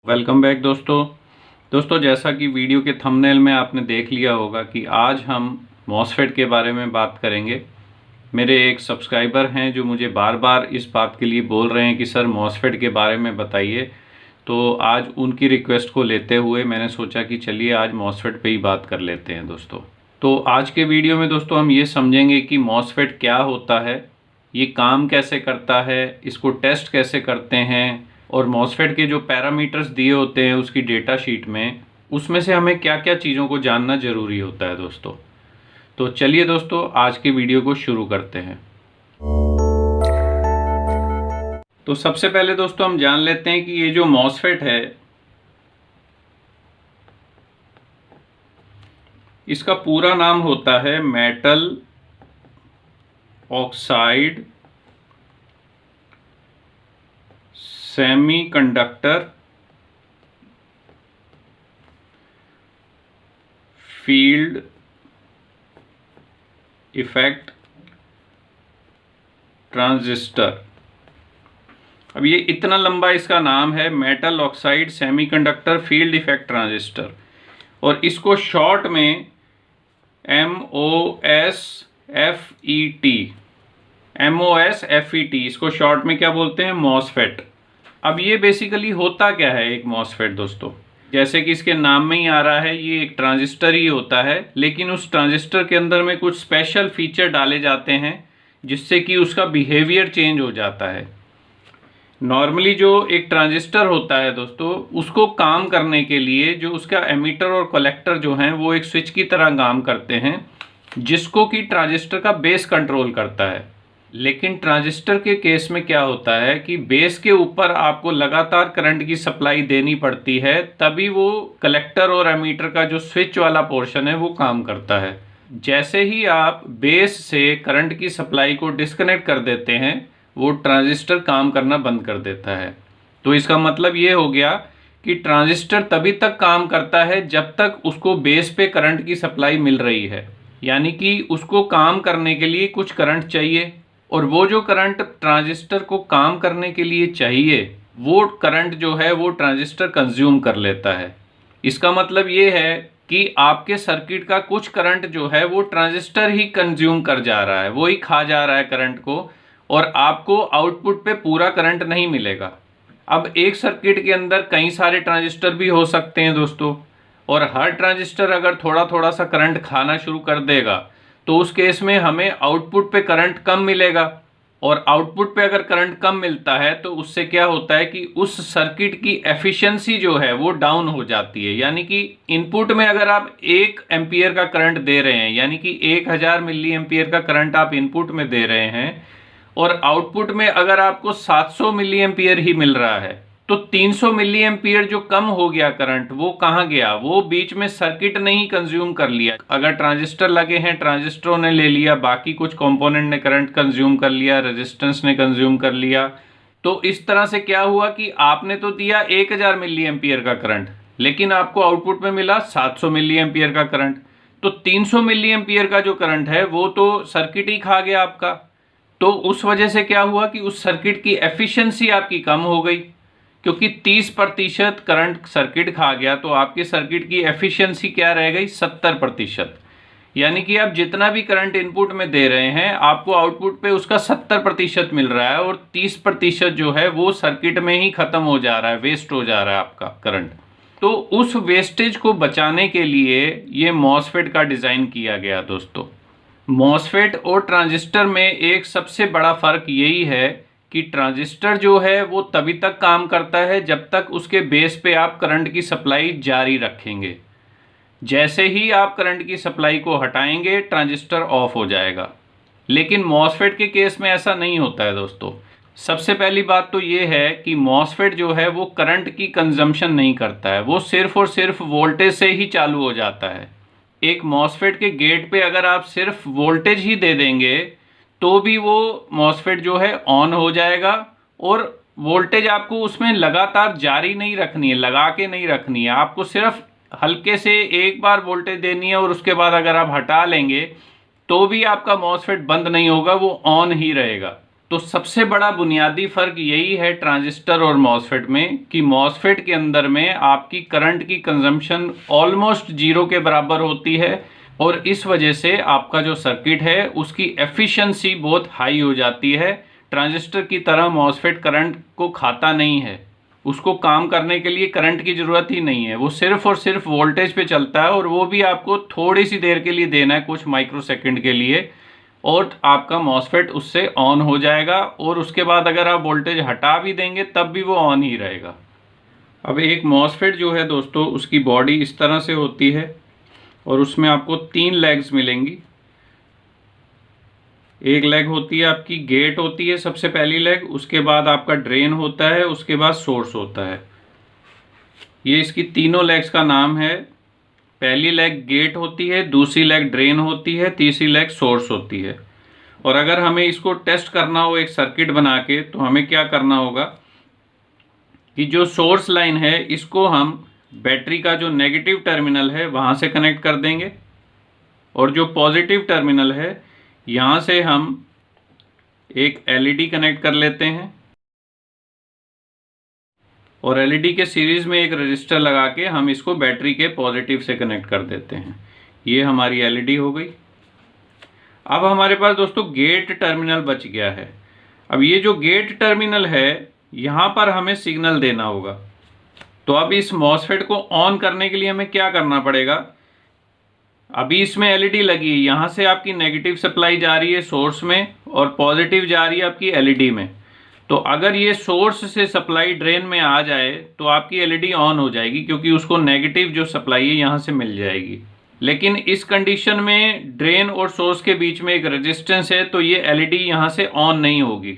Welcome back दोस्तों जैसा कि वीडियो के थंबनेल में आपने देख लिया होगा कि आज हम मॉसफेट के बारे में बात करेंगे। मेरे एक सब्सक्राइबर हैं जो मुझे बार बार इस बात के लिए बोल रहे हैं कि सर मॉसफेट के बारे में बताइए, तो आज उनकी रिक्वेस्ट को लेते हुए मैंने सोचा कि चलिए आज मॉसफेट पे ही बात कर लेते हैं दोस्तों। तो आज के वीडियो में दोस्तों हम ये समझेंगे कि मॉसफेट क्या होता है, ये काम कैसे करता है, इसको टेस्ट कैसे करते हैं और मॉसफेट के जो पैरामीटर्स दिए होते हैं उसकी डेटा शीट में, उसमें से हमें क्या क्या चीज़ों को जानना ज़रूरी होता है दोस्तों। तो चलिए दोस्तों आज के वीडियो को शुरू करते हैं। तो सबसे पहले दोस्तों हम जान लेते हैं कि ये जो मॉसफेट है इसका पूरा नाम होता है metal oxide semiconductor field effect transistor. अब ये इतना लंबा इसका नाम है, metal oxide semiconductor field effect transistor, और इसको शॉर्ट में MOSFET इसको शॉर्ट में क्या बोलते हैं, मॉसफेट। अब ये बेसिकली होता क्या है एक मॉसफेट दोस्तों, जैसे कि इसके नाम में ही आ रहा है ये एक ट्रांजिस्टर ही होता है, लेकिन उस ट्रांजिस्टर के अंदर में कुछ स्पेशल फीचर डाले जाते हैं जिससे कि उसका बिहेवियर चेंज हो जाता है। नॉर्मली जो एक ट्रांजिस्टर होता है दोस्तों, उसको काम करने के लिए जो उसका एमीटर और कलेक्टर जो हैं वो एक स्विच की तरह काम करते हैं, जिसको कि ट्रांजिस्टर का बेस कंट्रोल करता है। लेकिन ट्रांजिस्टर के केस में क्या होता है कि बेस के ऊपर आपको लगातार करंट की सप्लाई देनी पड़ती है, तभी वो कलेक्टर और एमीटर का जो स्विच वाला पोर्शन है वो काम करता है। जैसे ही आप बेस से करंट की सप्लाई को डिस्कनेक्ट कर देते हैं, वो ट्रांजिस्टर काम करना बंद कर देता है। तो इसका मतलब ये हो गया कि ट्रांजिस्टर तभी तक काम करता है जब तक उसको बेस पे करंट की सप्लाई मिल रही है, यानी कि उसको काम करने के लिए कुछ करंट चाहिए, और वो जो करंट ट्रांजिस्टर को काम करने के लिए चाहिए वो करंट जो है वो ट्रांजिस्टर कंज्यूम कर लेता है। इसका मतलब ये है कि आपके सर्किट का कुछ करंट जो है वो ट्रांजिस्टर ही कंज्यूम कर जा रहा है, वो ही खा जा रहा है करंट को, और आपको आउटपुट पे पूरा करंट नहीं मिलेगा। अब एक सर्किट के अंदर कई सारे ट्रांजिस्टर भी हो सकते हैं दोस्तों, और हर ट्रांजिस्टर अगर थोड़ा थोड़ा सा करंट खाना शुरू कर देगा तो उस केस में हमें आउटपुट पे करंट कम मिलेगा, और आउटपुट पे अगर करंट कम मिलता है तो उससे क्या होता है कि उस सर्किट की एफिशिएंसी जो है वो डाउन हो जाती है। यानी कि इनपुट में अगर आप 1 एम्पियर का करंट दे रहे हैं, यानी कि 1000 मिली एम्पियर का करंट आप इनपुट में दे रहे हैं, और आउटपुट में अगर आपको 700 मिली एम्पियर ही मिल रहा है, तो 300 मिली एम्पियर जो कम हो गया करंट वो कहाँ गया, वो बीच में सर्किट ने ही कंज्यूम कर लिया। अगर ट्रांजिस्टर लगे हैं, ट्रांजिस्टरों ने ले लिया, बाकी कुछ कंपोनेंट ने करंट कंज्यूम कर लिया, रेजिस्टेंस ने कंज्यूम कर लिया। तो इस तरह से क्या हुआ कि आपने तो दिया 1000 मिली एम्पियर का करंट, लेकिन आपको आउटपुट में मिला 700 मिली एम्पियर का करंट। तो 300 मिली एम्पियर का जो करंट है वो तो सर्किट ही खा गया आपका। तो उस वजह से क्या हुआ कि उस सर्किट की एफिशिएंसी आपकी कम हो गई, क्योंकि 30% करंट सर्किट खा गया, तो आपके सर्किट की एफिशिएंसी क्या रह गई, 70%। यानी कि आप जितना भी करंट इनपुट में दे रहे हैं आपको आउटपुट पे उसका 70% मिल रहा है, और 30% जो है वो सर्किट में ही खत्म हो जा रहा है, वेस्ट हो जा रहा है आपका करंट। तो उस वेस्टेज को बचाने के लिए ये मॉसफेट का डिज़ाइन किया गया दोस्तों। मॉसफेट और ट्रांजिस्टर में एक सबसे बड़ा फ़र्क यही है कि ट्रांजिस्टर जो है वो तभी तक काम करता है जब तक उसके बेस पे आप करंट की सप्लाई जारी रखेंगे। जैसे ही आप करंट की सप्लाई को हटाएंगे ट्रांजिस्टर ऑफ हो जाएगा। लेकिन मॉसफेट के केस में ऐसा नहीं होता है दोस्तों। सबसे पहली बात तो ये है कि मॉसफेट जो है वो करंट की कंजम्पशन नहीं करता है, वो सिर्फ और सिर्फ वोल्टेज से ही चालू हो जाता है। एक मॉसफेट के गेट पे अगर आप सिर्फ वोल्टेज ही दे देंगे तो भी वो मॉसफेट जो है ऑन हो जाएगा, और वोल्टेज आपको उसमें लगातार जारी नहीं रखनी है, लगा के नहीं रखनी है, आपको सिर्फ हल्के से एक बार वोल्टेज देनी है, और उसके बाद अगर आप हटा लेंगे तो भी आपका मॉसफेट बंद नहीं होगा, वो ऑन ही रहेगा। तो सबसे बड़ा बुनियादी फ़र्क यही है ट्रांजिस्टर और मॉसफेट में कि मॉसफेट के अंदर में आपकी करंट की कंजम्पशन ऑलमोस्ट जीरो के बराबर होती है और इस वजह से आपका जो सर्किट है उसकी एफिशिएंसी बहुत हाई हो जाती है। ट्रांजिस्टर की तरह मॉसफेट करंट को खाता नहीं है, उसको काम करने के लिए करंट की ज़रूरत ही नहीं है, वो सिर्फ और सिर्फ वोल्टेज पे चलता है और वो भी आपको थोड़ी सी देर के लिए देना है, कुछ माइक्रोसेकंड के लिए, और आपका मॉसफेट उससे ऑन हो जाएगा और उसके बाद अगर आप वोल्टेज हटा भी देंगे तब भी वो ऑन ही रहेगा। अब एक मॉसफेट जो है दोस्तों उसकी बॉडी इस तरह से होती है और उसमें आपको 3 लेग्स मिलेंगी। एक लेग होती है आपकी गेट होती है सबसे पहली लेग, उसके बाद आपका ड्रेन होता है, उसके बाद सोर्स होता है। ये इसकी तीनों लेग्स का नाम है। पहली लेग गेट होती है, दूसरी लेग ड्रेन होती है, तीसरी लेग सोर्स होती है। और अगर हमें इसको टेस्ट करना हो एक सर्किट बना के तो हमें क्या करना होगा कि जो सोर्स लाइन है इसको हम बैटरी का जो नेगेटिव टर्मिनल है वहाँ से कनेक्ट कर देंगे और जो पॉजिटिव टर्मिनल है यहाँ से हम एक एलईडी कनेक्ट कर लेते हैं और एलईडी के सीरीज में एक रजिस्टर लगा के हम इसको बैटरी के पॉजिटिव से कनेक्ट कर देते हैं। ये हमारी एलईडी हो गई। अब हमारे पास दोस्तों गेट टर्मिनल बच गया है। अब ये जो गेट टर्मिनल है यहाँ पर हमें सिग्नल देना होगा। तो अब इस मॉसफेट को ऑन करने के लिए हमें क्या करना पड़ेगा, अभी इसमें एलईडी लगी है, यहाँ से आपकी नेगेटिव सप्लाई जा रही है सोर्स में और पॉजिटिव जा रही है आपकी एलईडी में। तो अगर ये सोर्स से सप्लाई ड्रेन में आ जाए तो आपकी एलईडी ऑन हो जाएगी क्योंकि उसको नेगेटिव जो सप्लाई है यहाँ से मिल जाएगी। लेकिन इस कंडीशन में ड्रेन और सोर्स के बीच में एक रेजिस्टेंस है तो ये एलईडी यहाँ से ऑन नहीं होगी।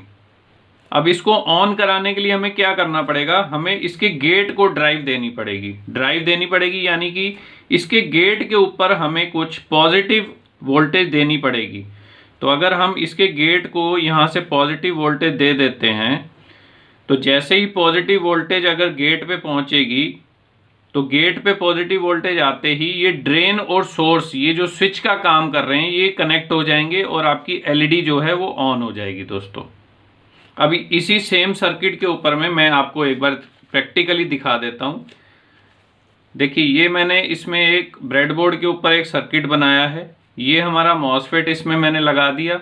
अब इसको ऑन कराने के लिए हमें क्या करना पड़ेगा, हमें इसके गेट को ड्राइव देनी पड़ेगी यानी कि इसके गेट के ऊपर हमें कुछ पॉजिटिव वोल्टेज देनी पड़ेगी। तो अगर हम इसके गेट को यहाँ से पॉजिटिव वोल्टेज दे देते हैं तो जैसे ही पॉजिटिव वोल्टेज अगर गेट पे पहुँचेगी तो गेट पे पॉजिटिव वोल्टेज आते ही ये ड्रेन और सोर्स ये जो स्विच का काम कर रहे हैं ये कनेक्ट हो जाएंगे और आपकी एलईडी जो है वो ऑन हो जाएगी। दोस्तों अभी इसी सेम सर्किट के ऊपर में मैं आपको एक बार प्रैक्टिकली दिखा देता हूँ। देखिए ये मैंने इसमें एक ब्रेडबोर्ड के ऊपर एक सर्किट बनाया है। ये हमारा मॉसफेट इसमें मैंने लगा दिया।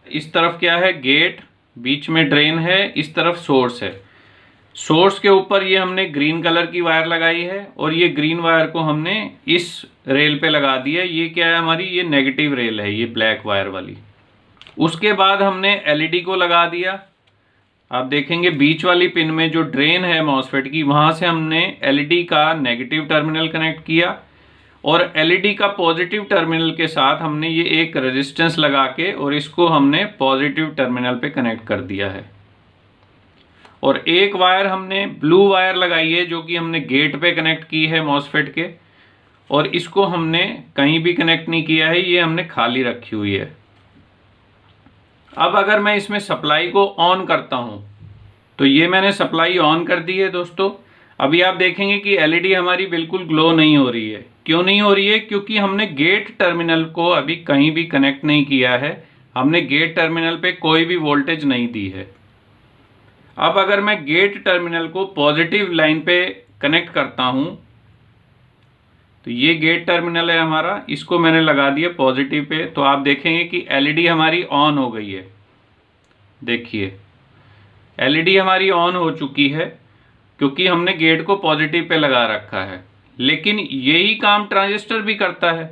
इस तरफ क्या है गेट, बीच में ड्रेन है, इस तरफ सोर्स है। सोर्स के ऊपर ये हमने ग्रीन कलर की वायर लगाई है और ये ग्रीन वायर को हमने इस रेल पे लगा दिया। ये क्या है हमारी, ये नेगेटिव रेल है, ये ब्लैक वायर वाली। उसके बाद हमने एलईडी को लगा दिया। आप देखेंगे बीच वाली पिन में जो ड्रेन है मॉसफेट की वहाँ से हमने एलईडी का नेगेटिव टर्मिनल कनेक्ट किया और एलईडी का पॉजिटिव टर्मिनल के साथ हमने ये एक रेजिस्टेंस लगा के और इसको हमने पॉजिटिव टर्मिनल पे कनेक्ट कर दिया है। और एक वायर हमने ब्लू वायर लगाई है जो कि हमने गेट पे कनेक्ट की है मॉसफेट के, और इसको हमने कहीं भी कनेक्ट नहीं किया है, ये हमने खाली रखी हुई है। अब अगर मैं इसमें सप्लाई को ऑन करता हूं तो ये मैंने सप्लाई ऑन कर दी है। दोस्तों अभी आप देखेंगे कि एलईडी हमारी बिल्कुल ग्लो नहीं हो रही है। क्यों नहीं हो रही है, क्योंकि हमने गेट टर्मिनल को अभी कहीं भी कनेक्ट नहीं किया है, हमने गेट टर्मिनल पे कोई भी वोल्टेज नहीं दी है। अब अगर मैं गेट टर्मिनल को पॉजिटिव लाइन पे कनेक्ट करता हूं तो ये गेट टर्मिनल है हमारा, इसको मैंने लगा दिया पॉजिटिव पे, तो आप देखेंगे कि एलईडी हमारी ऑन हो गई है। देखिए एलईडी हमारी ऑन हो चुकी है क्योंकि हमने गेट को पॉजिटिव पे लगा रखा है। लेकिन यही काम ट्रांजिस्टर भी करता है,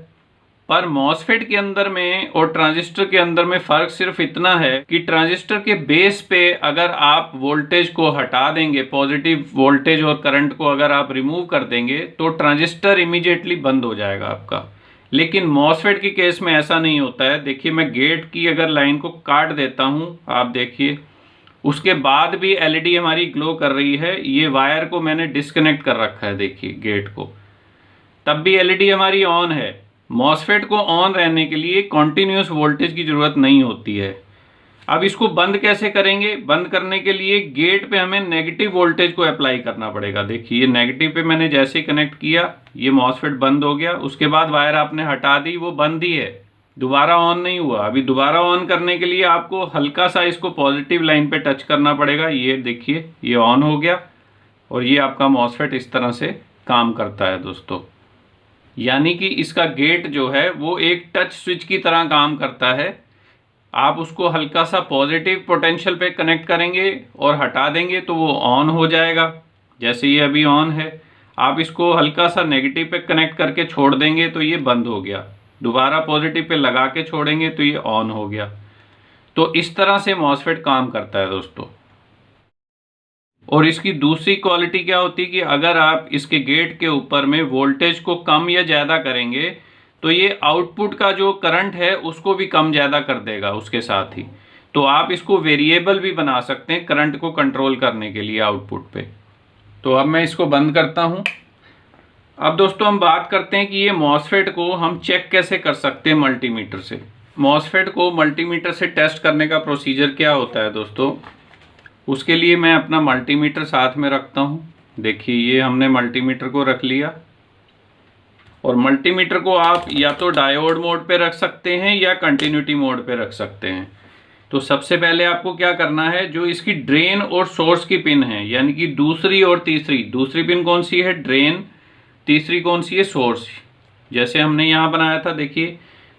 पर मॉसफेट के अंदर में और ट्रांजिस्टर के अंदर में फ़र्क सिर्फ इतना है कि ट्रांजिस्टर के बेस पे अगर आप वोल्टेज को हटा देंगे, पॉजिटिव वोल्टेज और करंट को अगर आप रिमूव कर देंगे तो ट्रांजिस्टर इमीडिएटली बंद हो जाएगा आपका। लेकिन मॉसफेट के केस में ऐसा नहीं होता है। देखिए मैं गेट की अगर लाइन को काट देता हूँ, आप देखिए उसके बाद भी एलईडी हमारी ग्लो कर रही है। ये वायर को मैंने डिस्कनेक्ट कर रखा है, देखिए गेट को, तब भी एलईडी हमारी ऑन है। मॉसफेट को ऑन रहने के लिए कॉन्टिन्यूस वोल्टेज की ज़रूरत नहीं होती है। अब इसको बंद कैसे करेंगे, बंद करने के लिए गेट पे हमें नेगेटिव वोल्टेज को अप्लाई करना पड़ेगा। देखिए ये नेगेटिव पे मैंने जैसे ही कनेक्ट किया ये मॉसफेट बंद हो गया। उसके बाद वायर आपने हटा दी, वो बंद ही है, दोबारा ऑन नहीं हुआ। अभी दोबारा ऑन करने के लिए आपको हल्का सा इसको पॉजिटिव लाइन पे टच करना पड़ेगा। ये देखिए ये ऑन हो गया और ये आपका मॉसफेट इस तरह से काम करता है दोस्तों। यानी कि इसका गेट जो है वो एक टच स्विच की तरह काम करता है। आप उसको हल्का सा पॉजिटिव पोटेंशियल पे कनेक्ट करेंगे और हटा देंगे तो वो ऑन हो जाएगा। जैसे ये अभी ऑन है, आप इसको हल्का सा नेगेटिव पे कनेक्ट करके छोड़ देंगे तो ये बंद हो गया। दोबारा पॉजिटिव पे लगा के छोड़ेंगे तो ये ऑन हो गया। तो इस तरह से मॉसफेट काम करता है दोस्तों। और इसकी दूसरी क्वालिटी क्या होती है कि अगर आप इसके गेट के ऊपर में वोल्टेज को कम या ज़्यादा करेंगे तो ये आउटपुट का जो करंट है उसको भी कम ज़्यादा कर देगा उसके साथ ही। तो आप इसको वेरिएबल भी बना सकते हैं करंट को कंट्रोल करने के लिए आउटपुट पे। तो अब मैं इसको बंद करता हूँ। अब दोस्तों हम बात करते हैं कि ये मॉसफेट को हम चेक कैसे कर सकते हैं मल्टीमीटर से। मॉसफेट को मल्टीमीटर से टेस्ट करने का प्रोसीजर क्या होता है दोस्तों, उसके लिए मैं अपना मल्टीमीटर साथ में रखता हूँ। देखिए ये हमने मल्टीमीटर को रख लिया और मल्टीमीटर को आप या तो डायोड मोड पे रख सकते हैं या कंटिन्यूटी मोड पे रख सकते हैं। तो सबसे पहले आपको क्या करना है, जो इसकी ड्रेन और सोर्स की पिन है यानी कि दूसरी और तीसरी, दूसरी पिन कौन सी है ड्रेन, तीसरी कौन सी है सोर्स। जैसे हमने यहाँ बनाया था देखिए,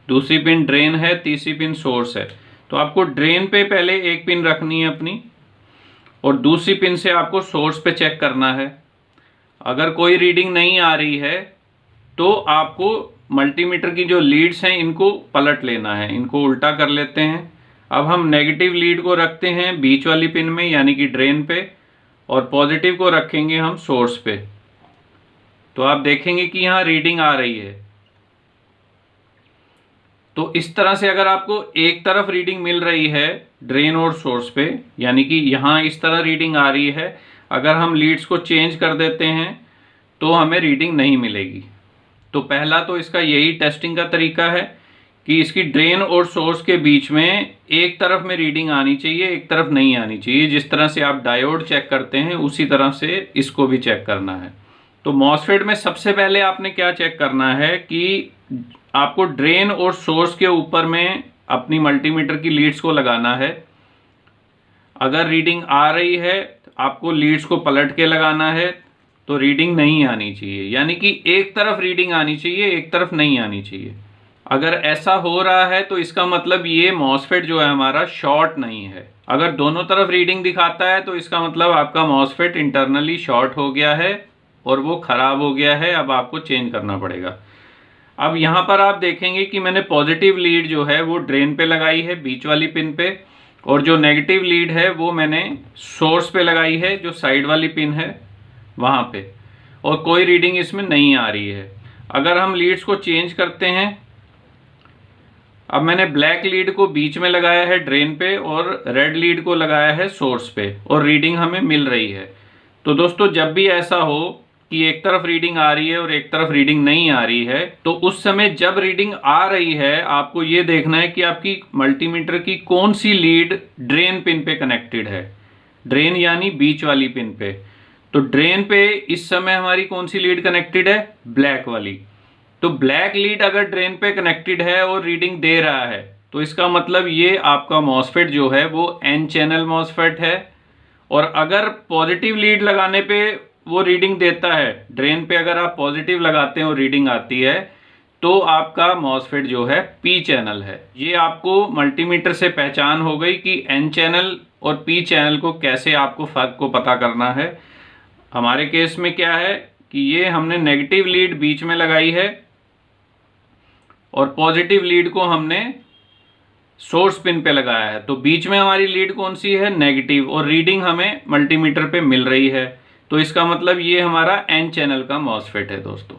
दूसरी पिन ड्रेन है, तीसरी पिन सोर्स है। तो आपको ड्रेन पे पहले एक पिन रखनी है अपनी और दूसरी पिन से आपको सोर्स पे चेक करना है। अगर कोई रीडिंग नहीं आ रही है तो आपको मल्टीमीटर की जो लीड्स हैं इनको पलट लेना है, इनको उल्टा कर लेते हैं। अब हम नेगेटिव लीड को रखते हैं बीच वाली पिन में यानी कि ड्रेन पे और पॉजिटिव को रखेंगे हम सोर्स पे। तो आप देखेंगे कि यहाँ रीडिंग आ रही है। तो इस तरह से अगर आपको एक तरफ रीडिंग मिल रही है ड्रेन और सोर्स पे यानी कि यहाँ इस तरह रीडिंग आ रही है, अगर हम लीड्स को चेंज कर देते हैं तो हमें रीडिंग नहीं मिलेगी। तो पहला तो इसका यही टेस्टिंग का तरीका है कि इसकी ड्रेन और सोर्स के बीच में एक तरफ में रीडिंग आनी चाहिए, एक तरफ नहीं आनी चाहिए। जिस तरह से आप डायोड चेक करते हैं उसी तरह से इसको भी चेक करना है। तो मॉसफेट में सबसे पहले आपने क्या चेक करना है कि आपको ड्रेन और सोर्स के ऊपर में अपनी मल्टीमीटर की लीड्स को लगाना है। अगर रीडिंग आ रही है आपको लीड्स को पलट के लगाना है तो रीडिंग नहीं आनी चाहिए, यानी कि एक तरफ रीडिंग आनी चाहिए, एक तरफ नहीं आनी चाहिए। अगर ऐसा हो रहा है तो इसका मतलब ये मॉसफेट जो है हमारा शॉर्ट नहीं है। अगर दोनों तरफ रीडिंग दिखाता है तो इसका मतलब आपका मॉसफेट इंटरनली शॉर्ट हो गया है और वो ख़राब हो गया है, अब आपको चेंज करना पड़ेगा। अब यहाँ पर आप देखेंगे कि मैंने पॉजिटिव लीड जो है वो ड्रेन पे लगाई है बीच वाली पिन पे, और जो नेगेटिव लीड है वो मैंने सोर्स पे लगाई है जो साइड वाली पिन है वहाँ पे, और कोई रीडिंग इसमें नहीं आ रही है। अगर हम लीड्स को चेंज करते हैं, अब मैंने ब्लैक लीड को बीच में लगाया है ड्रेन पे और रेड लीड को लगाया है सोर्स पे और रीडिंग हमें मिल रही है। तो दोस्तों जब भी ऐसा हो कि एक तरफ रीडिंग आ रही है और एक तरफ रीडिंग नहीं आ रही है, तो उस समय जब रीडिंग आ रही है आपको ये देखना है कि आपकी मल्टीमीटर की कौन सी लीड ड्रेन पिन पे कनेक्टेड है। ड्रेन यानी बीच वाली पिन पे। तो ड्रेन पे इस समय हमारी कौन सी लीड कनेक्टेड है, ब्लैक वाली। तो ब्लैक लीड अगर ड्रेन पे कनेक्टेड है और रीडिंग दे रहा है तो इसका मतलब ये आपका मॉसफेट जो है वो एन चैनल मॉसफेट है। और अगर पॉजिटिव लीड लगाने पे वो रीडिंग देता है, ड्रेन पे अगर आप पॉजिटिव लगाते हैं और रीडिंग आती है तो आपका मॉसफेट जो है पी चैनल है। ये आपको मल्टीमीटर से पहचान हो गई कि एन चैनल और पी चैनल को कैसे आपको फर्क को पता करना है। हमारे केस में क्या है कि ये हमने नेगेटिव लीड बीच में लगाई है और पॉजिटिव लीड को हमने सोर्स पिन पे लगाया है। तो बीच में हमारी लीड कौन सी है, नेगेटिव, और रीडिंग हमें मल्टीमीटर पे मिल रही है। तो इसका मतलब ये हमारा एन चैनल का मॉसफेट है दोस्तों।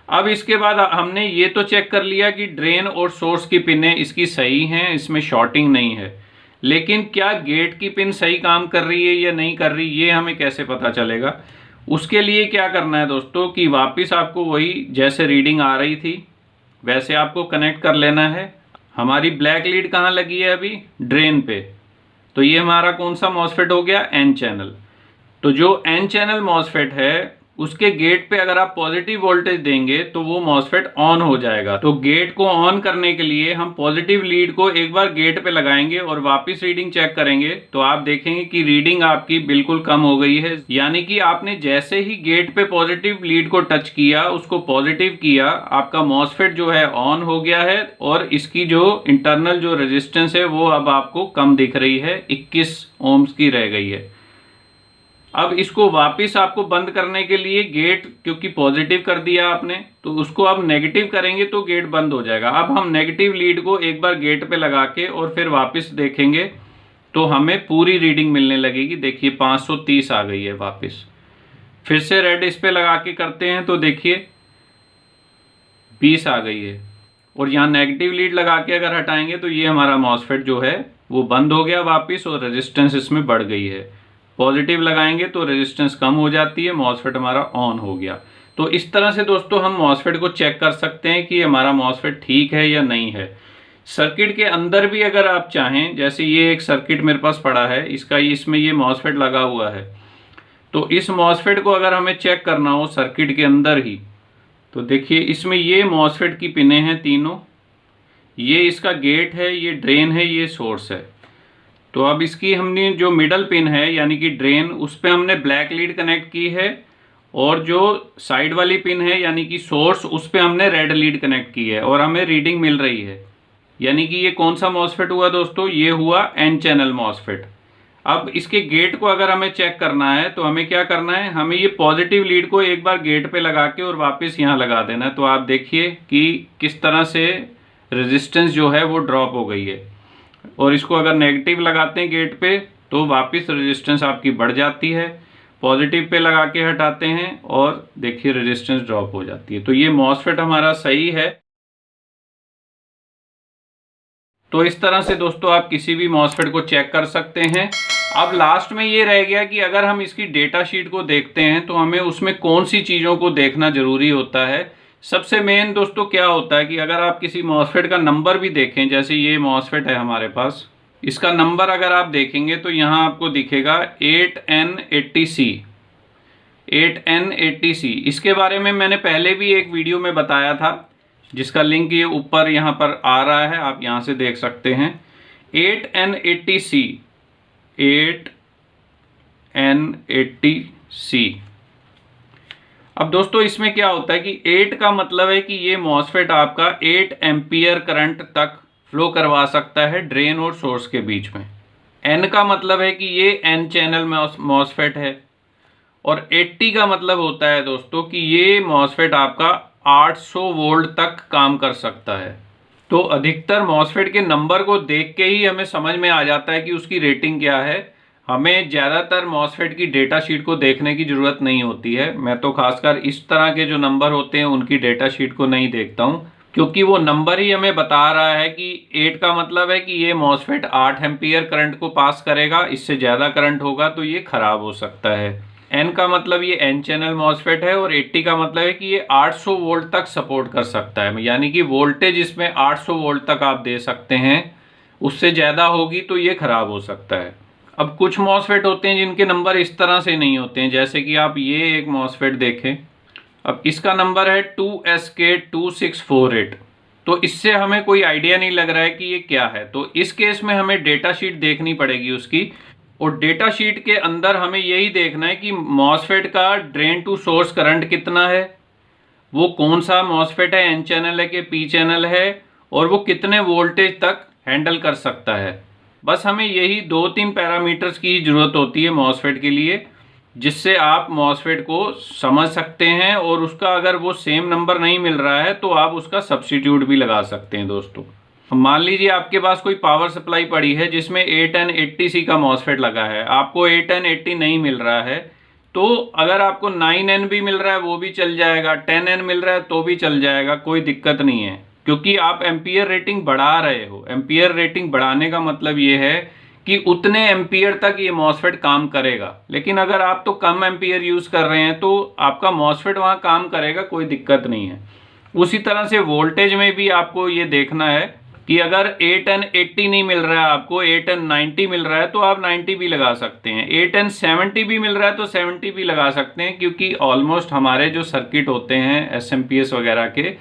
अब इसके बाद हमने ये तो चेक कर लिया कि ड्रेन और सोर्स की पिनें इसकी सही हैं, इसमें शॉर्टिंग नहीं है, लेकिन क्या गेट की पिन सही काम कर रही है या नहीं कर रही, ये हमें कैसे पता चलेगा। उसके लिए क्या करना है दोस्तों कि वापस आपको वही जैसे रीडिंग आ रही थी वैसे आपको कनेक्ट कर लेना है। हमारी ब्लैक लीड कहाँ लगी है अभी, ड्रेन पे। तो ये हमारा कौन सा मॉसफेट हो गया, एन चैनल। तो जो एन चैनल मॉसफेट है उसके गेट पे अगर आप पॉजिटिव वोल्टेज देंगे तो वो मॉसफेट ऑन हो जाएगा। तो गेट को ऑन करने के लिए हम पॉजिटिव लीड को एक बार गेट पे लगाएंगे और वापस रीडिंग चेक करेंगे तो आप देखेंगे कि रीडिंग आपकी बिल्कुल कम हो गई है। यानी कि आपने जैसे ही गेट पे पॉजिटिव लीड को टच किया, उसको पॉजिटिव किया, आपका मॉसफेट जो है ऑन हो गया है और इसकी जो इंटरनल जो रेजिस्टेंस है वो अब आपको कम दिख रही है, 21 ओम्स की रह गई है। अब इसको वापस आपको बंद करने के लिए गेट, क्योंकि पॉजिटिव कर दिया आपने, तो उसको अब नेगेटिव करेंगे तो गेट बंद हो जाएगा। अब हम नेगेटिव लीड को एक बार गेट पे लगा के और फिर वापस देखेंगे तो हमें पूरी रीडिंग मिलने लगेगी। देखिए 530 आ गई है वापस। फिर से रेड इस पे लगा के करते हैं तो देखिए 20 आ गई है। और यहाँ नेगेटिव लीड लगा के अगर हटाएंगे तो ये हमारा मॉसफेट जो है वो बंद हो गया वापस और रेजिस्टेंस इसमें बढ़ गई है। पॉजिटिव लगाएंगे तो रेजिस्टेंस कम हो जाती है, मॉसफेट हमारा ऑन हो गया। तो इस तरह से दोस्तों हम मॉसफेट को चेक कर सकते हैं कि हमारा मॉसफेट ठीक है या नहीं है। सर्किट के अंदर भी अगर आप चाहें, जैसे ये एक सर्किट मेरे पास पड़ा है, इसमें ये मॉसफेट लगा हुआ है, तो इस मॉसफेट को अगर हमें चेक करना हो सर्किट के अंदर ही, तो देखिए इसमें ये मॉसफेट की पिनें हैं तीनों, ये इसका गेट है, ये ड्रेन है, ये सोर्स है। तो अब इसकी हमने जो मिडल पिन है यानी कि ड्रेन, उस पर हमने ब्लैक लीड कनेक्ट की है और जो साइड वाली पिन है यानी कि सोर्स, उस पर हमने रेड लीड कनेक्ट की है और हमें रीडिंग मिल रही है। यानी कि ये कौन सा मॉसफेट हुआ दोस्तों? ये हुआ एन चैनल मॉसफेट। अब इसके गेट को अगर हमें चेक करना है तो हमें क्या करना है, हमें ये पॉजिटिव लीड को एक बार गेट पे लगा के और वापस यहाँ लगा देना है। तो आप देखिए कि किस तरह से रेजिस्टेंस जो है वो ड्रॉप हो गई है। और इसको अगर नेगेटिव लगाते हैं गेट पे तो वापस रेजिस्टेंस आपकी बढ़ जाती है, पॉजिटिव पे लगा के हटाते हैं और देखिए रेजिस्टेंस ड्रॉप हो जाती है। तो ये मॉसफेट हमारा सही है। तो इस तरह से दोस्तों आप किसी भी मॉसफेट को चेक कर सकते हैं। अब लास्ट में ये रह गया कि अगर हम इसकी डेटा शीट को देखते हैं तो हमें उसमें कौन सी चीज़ों को देखना ज़रूरी होता है। सबसे मेन दोस्तों क्या होता है कि अगर आप किसी मॉसफेट का नंबर भी देखें, जैसे ये मॉसफेट है हमारे पास, इसका नंबर अगर आप देखेंगे तो यहाँ आपको दिखेगा 8N80C। 8N80C इसके बारे में मैंने पहले भी एक वीडियो में बताया था, जिसका लिंक ये ऊपर यहाँ पर आ रहा है, आप यहाँ से देख सकते हैं। 8N80C, 8N80C। अब दोस्तों इसमें क्या होता है कि 8 का मतलब है कि ये मॉसफेट आपका 8 एम्पियर करंट तक फ्लो करवा सकता है ड्रेन और सोर्स के बीच में। N का मतलब है कि ये N चैनल मॉसफेट है। और 80 का मतलब होता है दोस्तों कि ये मॉसफेट आपका 800 वोल्ट तक काम कर सकता है। तो अधिकतर मॉसफेट के नंबर को देख के ही हमें समझ में आ जाता है कि उसकी रेटिंग क्या है। हमें ज़्यादातर मॉसफेट की डेटा शीट को देखने की ज़रूरत नहीं होती है। मैं तो खासकर इस तरह के जो नंबर होते हैं उनकी डेटा शीट को नहीं देखता हूं, क्योंकि वो नंबर ही हमें बता रहा है कि 8 का मतलब है कि ये मॉसफेट 8 एम्पियर करंट को पास करेगा, इससे ज़्यादा करंट होगा तो ये ख़राब हो सकता है। N का मतलब ये N चैनल मॉसफेट है और 80 का मतलब है कि ये 800 वोल्ट तक सपोर्ट कर सकता है, यानी कि वोल्टेज इसमें 800 वोल्ट तक आप दे सकते हैं। उससे ज़्यादा होगी तो ये ख़राब हो सकता है। अब कुछ मॉसफेट होते हैं जिनके नंबर इस तरह से नहीं होते हैं, जैसे कि आप ये एक मॉसफेट देखें। अब इसका नंबर है 2SK2648। तो इससे हमें कोई आइडिया नहीं लग रहा है कि ये क्या है। तो इस केस में हमें डेटा शीट देखनी पड़ेगी उसकी, और डेटा शीट के अंदर हमें यही देखना है कि मॉसफेट का ड्रेन टू सोर्स करंट कितना है, वो कौन सा मॉसफेट है, N चैनल है कि P चैनल है, और वो कितने वोल्टेज तक हैंडल कर सकता है। बस हमें यही 2-3 पैरामीटर्स की ज़रूरत होती है मॉसफेट के लिए, जिससे आप मॉसफेट को समझ सकते हैं। और उसका अगर वो सेम नंबर नहीं मिल रहा है तो आप उसका सब्स्टिट्यूट भी लगा सकते हैं दोस्तों। मान लीजिए आपके पास कोई पावर सप्लाई पड़ी है जिसमें 8N80C का मॉसफेट लगा है, आपको 8N80 नहीं मिल रहा है, तो अगर आपको 9N भी मिल रहा है वो भी चल जाएगा, 10N मिल रहा है तो भी चल जाएगा, कोई दिक्कत नहीं है, क्योंकि आप एम्पियर रेटिंग बढ़ा रहे हो। एम्पियर रेटिंग बढ़ाने का मतलब ये है कि उतने एम्पियर तक ये मॉसफेट काम करेगा। लेकिन अगर आप तो कम एम्पियर यूज़ कर रहे हैं तो आपका मॉसफेट वहाँ काम करेगा, कोई दिक्कत नहीं है। उसी तरह से वोल्टेज में भी आपको ये देखना है कि अगर A1080 नहीं मिल रहा है आपको, A1090 मिल रहा है तो आप 90 भी लगा सकते हैं, A1070 भी मिल रहा है तो 70 भी लगा सकते हैं, क्योंकि ऑलमोस्ट हमारे जो सर्किट होते हैं SMPS वगैरह के,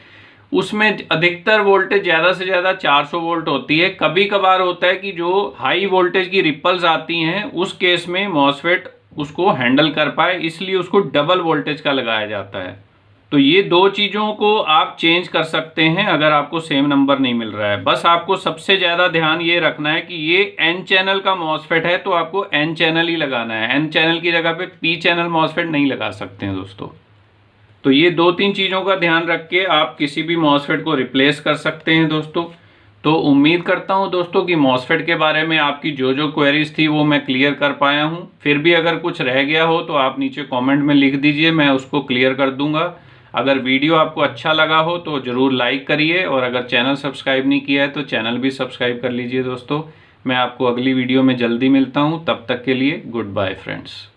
उसमें अधिकतर वोल्टेज ज़्यादा से ज़्यादा 400 वोल्ट होती है। कभी कभार होता है कि जो हाई वोल्टेज की रिपल्स आती हैं उस केस में मॉसफेट उसको हैंडल कर पाए, इसलिए उसको डबल वोल्टेज का लगाया जाता है। तो ये दो चीज़ों को आप चेंज कर सकते हैं अगर आपको सेम नंबर नहीं मिल रहा है। बस आपको सबसे ज़्यादा ध्यान ये रखना है कि ये N चैनल का मॉसफेट है तो आपको N चैनल ही लगाना है, N चैनल की जगह पे P चैनल मॉसफेट नहीं लगा सकते हैं दोस्तों। तो ये दो तीन चीज़ों का ध्यान रख के आप किसी भी मॉसफेट को रिप्लेस कर सकते हैं दोस्तों। तो उम्मीद करता हूं दोस्तों कि मॉसफेट के बारे में आपकी जो जो क्वेरीज थी वो मैं क्लियर कर पाया हूं। फिर भी अगर कुछ रह गया हो तो आप नीचे कमेंट में लिख दीजिए, मैं उसको क्लियर कर दूंगा। अगर वीडियो आपको अच्छा लगा हो तो ज़रूर लाइक करिए, और अगर चैनल सब्सक्राइब नहीं किया है तो चैनल भी सब्सक्राइब कर लीजिए दोस्तों। मैं आपको अगली वीडियो में जल्दी मिलता हूँ, तब तक के लिए गुड बाय फ्रेंड्स।